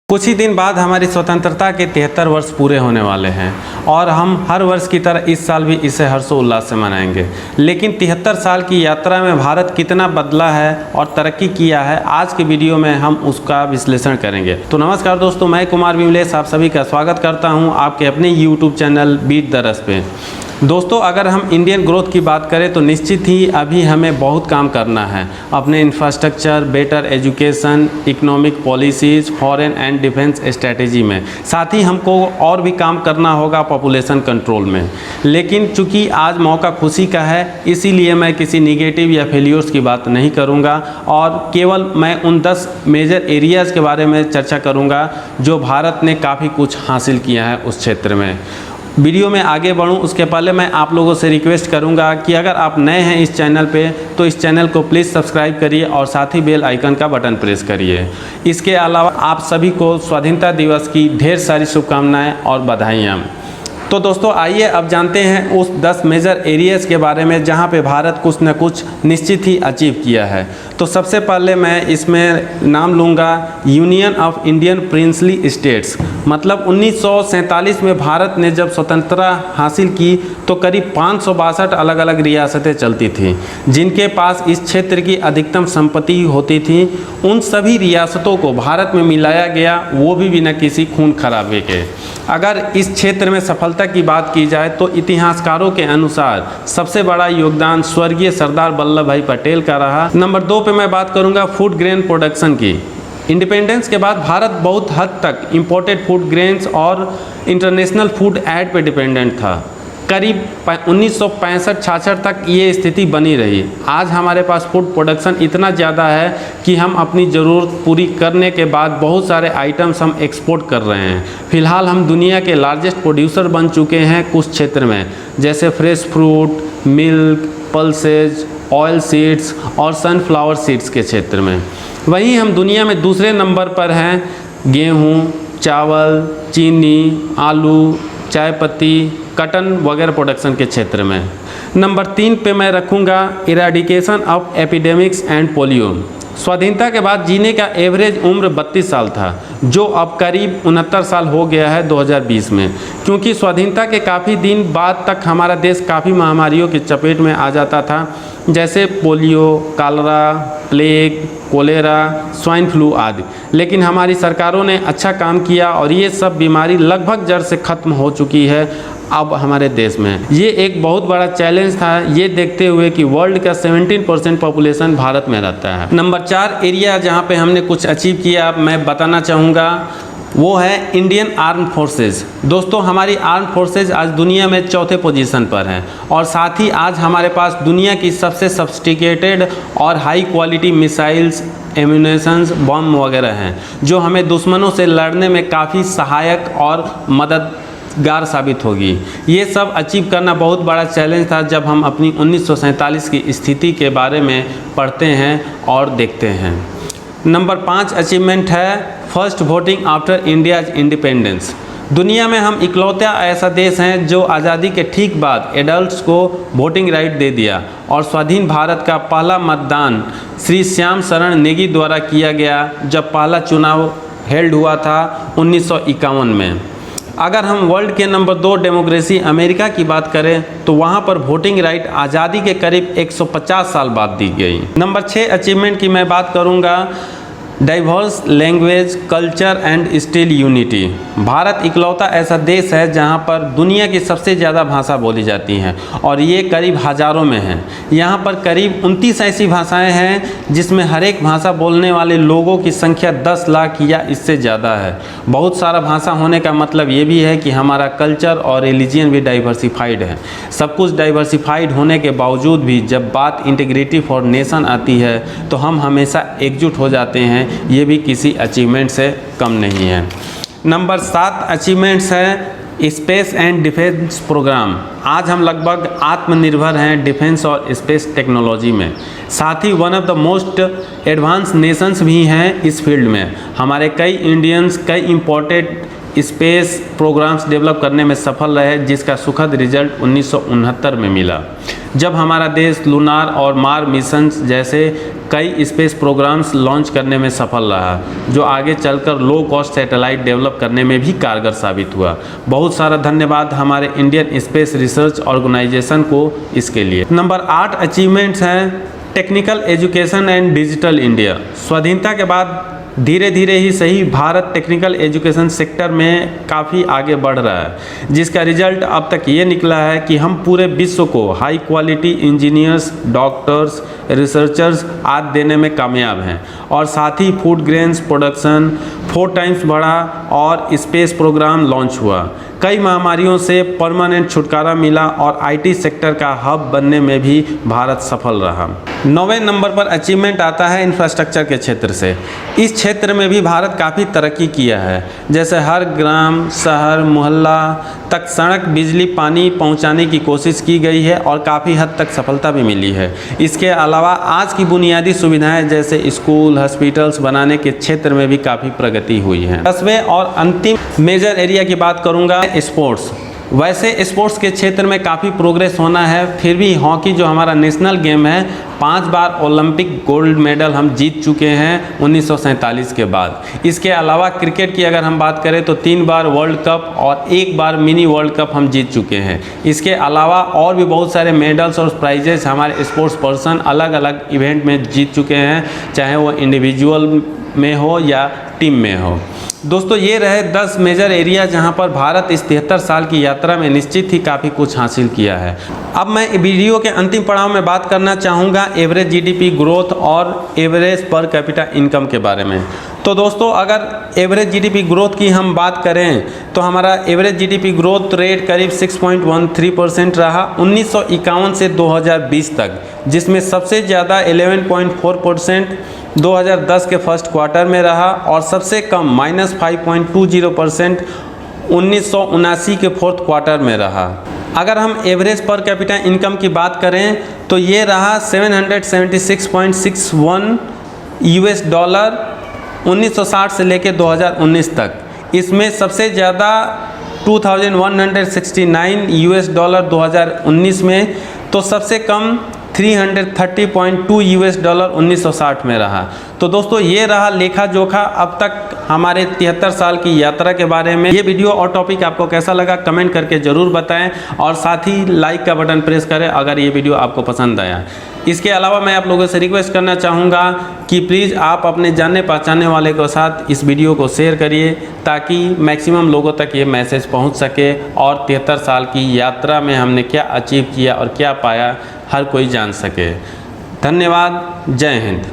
कुछ ही दिन बाद हमारी स्वतंत्रता के 73 वर्ष पूरे होने वाले हैं और हम हर वर्ष की तरह इस साल भी इसे हर्षोल्लास से मनाएंगे। लेकिन 73 साल की यात्रा में भारत कितना बदला है और तरक्की किया है, आज के वीडियो में हम उसका विश्लेषण करेंगे। तो नमस्कार दोस्तों, मैं कुमार विमलेश आप सभी का स्वागत करता हूं आपके अपने यूट्यूब चैनल बीट द रस पे। दोस्तों, अगर हम इंडियन ग्रोथ की बात करें तो निश्चित ही अभी हमें बहुत काम करना है अपने infrastructure, better education, economic policies, foreign and defence strategy में। साथ ही हमको और भी काम करना होगा पॉपुलेशन कंट्रोल में। लेकिन चूंकि आज मौका खुशी का है, इसीलिए मैं किसी निगेटिव या फेलियर्स की बात नहीं करूंगा और केवल मैं उन 10 मेजर एरियाज़ के बारे में चर्चा करूंगा जो भारत ने काफ़ी कुछ हासिल किया है उस क्षेत्र में। वीडियो में आगे बढ़ूं उसके पहले मैं आप लोगों से रिक्वेस्ट करूंगा कि अगर आप नए हैं इस चैनल पे तो इस चैनल को प्लीज़ सब्सक्राइब करिए और साथ ही बेल आइकन का बटन प्रेस करिए। इसके अलावा आप सभी को स्वाधीनता दिवस की ढेर सारी शुभकामनाएं और बधाइयाँ। तो दोस्तों, आइए अब जानते हैं उस 10 मेजर एरियाज़ के बारे में जहां पे भारत कुछ न कुछ निश्चित ही अचीव किया है। तो सबसे पहले मैं इसमें नाम लूँगा union of Indian princely states. मतलब 1947 में भारत ने जब स्वतंत्रता हासिल की तो करीब 562 अलग अलग रियासतें चलती थीं जिनके पास इस क्षेत्र की अधिकतम संपत्ति होती थी। उन सभी रियासतों को भारत में मिलाया गया, वो भी बिना किसी खून खराबे के। अगर इस क्षेत्र में सफलता की बात की जाए तो इतिहासकारों के अनुसार सबसे बड़ा योगदान स्वर्गीय सरदार वल्लभ भाई पटेल का रहा। नंबर 2 पे मैं बात करूंगा फूड ग्रेन प्रोडक्शन की। इंडिपेंडेंस के बाद भारत बहुत हद तक इंपोर्टेड फूड ग्रेन्स और इंटरनेशनल फूड ऐड पे डिपेंडेंट था। करीब 1965-66 तक ये स्थिति बनी रही। आज हमारे पास फूड प्रोडक्शन इतना ज़्यादा है कि हम अपनी ज़रूरत पूरी करने के बाद बहुत सारे आइटम्स हम एक्सपोर्ट कर रहे हैं। फ़िलहाल हम दुनिया के लार्जेस्ट प्रोड्यूसर बन चुके हैं कुछ क्षेत्र में, जैसे fresh fruit, milk, pulses, oil seeds और सनफ्लावर सीड्स के क्षेत्र में। वहीं हम दुनिया में दूसरे नंबर पर हैं गेहूँ, चावल, चीनी, आलू, चाय पत्ती, कॉटन वगैरह प्रोडक्शन के क्षेत्र में। नंबर 3 पे मैं रखूँगा eradication of epidemics and polio. स्वाधीनता के बाद जीने का एवरेज उम्र 32 साल था, जो अब करीब 69 साल हो गया है 2020 में। क्योंकि स्वाधीनता के काफ़ी दिन बाद तक हमारा देश काफ़ी महामारियों की चपेट में आ जाता था, जैसे polio, cholera, plague, cholera, swine flu आदि। लेकिन हमारी सरकारों ने अच्छा काम किया और ये सब बीमारी लगभग जड़ से ख़त्म हो चुकी है अब हमारे देश में। ये एक बहुत बड़ा चैलेंज था, ये देखते हुए कि वर्ल्ड का 17% पॉपुलेशन भारत में रहता है। नंबर 4 एरिया जहाँ पे हमने कुछ अचीव किया मैं बताना चाहूँगा, वो है इंडियन आर्म फोर्सेज। दोस्तों, हमारी आर्म फोर्सेज आज दुनिया में चौथे पोजीशन पर हैं और साथ ही आज हमारे पास दुनिया की सबसे सफिस्टिकेटेड और हाई क्वालिटी मिसाइल्स, एम्यूनेशंस, बम वगैरह हैं जो हमें दुश्मनों से लड़ने में काफ़ी सहायक और मददगार साबित होगी। ये सब अचीव करना बहुत बड़ा चैलेंज था जब हम अपनी 1947 की स्थिति के बारे में पढ़ते हैं और देखते हैं। नंबर 5 अचीवमेंट है first voting after India's independence. दुनिया में हम इकलौता ऐसा देश हैं जो आज़ादी के ठीक बाद एडल्ट्स को वोटिंग राइट दे दिया और स्वाधीन भारत का पहला मतदान श्री श्याम शरण नेगी द्वारा किया गया जब पहला चुनाव हेल्ड हुआ था 1951 में। अगर हम वर्ल्ड के नंबर 2 डेमोक्रेसी अमेरिका की बात करें तो वहाँ पर वोटिंग राइट आज़ादी के करीब 150 साल बाद दी गई। नंबर 6 अचीवमेंट की मैं बात करूँगा diverse language, culture and still unity. Bharat इकलौता ऐसा देश है जहां पर दुनिया की सबसे ज़्यादा भाषा बोली जाती हैं और ये करीब हज़ारों में हैं। यहां पर करीब 29 ऐसी भाषाएं हैं जिसमें हर एक भाषा बोलने वाले लोगों की संख्या 10 लाख या इससे ज़्यादा है। बहुत सारा भाषा होने का मतलब ये भी है कि हमारा कल्चर और रिलीजियन भी डाइवर्सिफाइड है। सब कुछ डाइवर्सिफाइड होने के बावजूद भी जब बात इंटीग्रिटी फॉर नेशन आती है तो हम हमेशा एकजुट हो जाते हैं। ये भी किसी अचीवमेंट से कम नहीं है। नंबर 7 अचीवमेंट्स है स्पेस एंड डिफेंस प्रोग्राम। आज हम लगभग आत्मनिर्भर हैं डिफेंस और स्पेस टेक्नोलॉजी में। साथ ही one of the most advance nations भी हैं इस फील्ड में। हमारे कई इंडियंस कई इम्पोर्टेड स्पेस प्रोग्राम्स डेवलप करने में सफल रहे जिसका सुखद रिजल्ट 1969 में मिला। जब हमारा देश लूनार और मार मिशन जैसे कई स्पेस प्रोग्राम्स लॉन्च करने में सफल रहा, जो आगे चलकर लो कॉस्ट सैटेलाइट डेवलप करने में भी कारगर साबित हुआ। बहुत सारा धन्यवाद हमारे इंडियन स्पेस रिसर्च ऑर्गेनाइजेशन को इसके लिए। नंबर 8 अचीवमेंट्स हैं technical education and digital India. स्वाधीनता के बाद धीरे धीरे ही सही भारत टेक्निकल एजुकेशन सेक्टर में काफ़ी आगे बढ़ रहा है, जिसका रिजल्ट अब तक ये निकला है कि हम पूरे विश्व को high quality engineers, doctors, researchers आदि देने में कामयाब हैं। और साथ ही फूड ग्रेन्स प्रोडक्शन 4 टाइम्स बढ़ा और स्पेस प्रोग्राम लॉन्च हुआ। कई महामारियों से परमानेंट छुटकारा मिला और आईटी सेक्टर का हब बनने में भी भारत सफल रहा। 9वें नंबर पर अचीवमेंट आता है इंफ्रास्ट्रक्चर के क्षेत्र से। इस क्षेत्र में भी भारत काफ़ी तरक्की किया है, जैसे हर ग्राम, शहर, मोहल्ला तक सड़क, बिजली, पानी पहुंचाने की कोशिश की गई है और काफ़ी हद तक सफलता भी मिली है। इसके अलावा आज की बुनियादी सुविधाएं जैसे स्कूल, हॉस्पिटल्स बनाने के क्षेत्र में भी काफ़ी प्रगति हुई है। 10वें और अंतिम मेजर एरिया की बात करूँगा, स्पोर्ट्स। वैसे स्पोर्ट्स के क्षेत्र में काफ़ी प्रोग्रेस होना है, फिर भी हॉकी जो हमारा नेशनल गेम है 5 बार ओलंपिक गोल्ड मेडल हम जीत चुके हैं 1947 के बाद। इसके अलावा क्रिकेट की अगर हम बात करें तो 3 बार वर्ल्ड कप और 1 बार मिनी वर्ल्ड कप हम जीत चुके हैं। इसके अलावा और भी बहुत सारे मेडल्स और प्राइजेस हमारे स्पोर्ट्स पर्सन अलग अलग इवेंट में जीत चुके हैं, चाहे वो इंडिविजुअल में हो या टीम में हो। दोस्तों, ये रहे 10 मेजर एरिया जहां पर भारत इस 73 साल की यात्रा में निश्चित ही काफ़ी कुछ हासिल किया है। अब मैं वीडियो के अंतिम पड़ाव में बात करना चाहूँगा एवरेज जीडीपी ग्रोथ और एवरेज पर कैपिटा इनकम के बारे में। तो दोस्तों, अगर एवरेज जीडीपी ग्रोथ की हम बात करें तो हमारा एवरेज जीडीपी ग्रोथ रेट करीब 6.13% रहा 1951 से 2020 तक, जिसमें सबसे ज़्यादा 11.4% 2010 के फर्स्ट क्वार्टर में रहा और सबसे कम -5.20% 1979 के फोर्थ क्वार्टर में रहा। अगर हम एवरेज पर कैपिटा इनकम की बात करें तो ये रहा 776.61 यूएस डॉलर 1960 से लेकर 2019 तक। इसमें सबसे ज़्यादा 2169 यूएस डॉलर 2019 में, तो सबसे कम 330.2 यूएस डॉलर 1960 में रहा। तो दोस्तों, ये रहा लेखा जोखा अब तक हमारे 73 साल की यात्रा के बारे में। ये वीडियो और टॉपिक आपको कैसा लगा कमेंट करके ज़रूर बताएं और साथ ही लाइक का बटन प्रेस करें अगर ये वीडियो आपको पसंद आया। इसके अलावा मैं आप लोगों से रिक्वेस्ट करना चाहूँगा कि प्लीज़ आप अपने जानने पहचानने वाले के साथ इस वीडियो को शेयर करिए ताकि मैक्सिमम लोगों तक ये मैसेज पहुँच सके और 73 साल की यात्रा में हमने क्या अचीव किया और क्या पाया हर कोई जान सके। धन्यवाद। जय हिंद।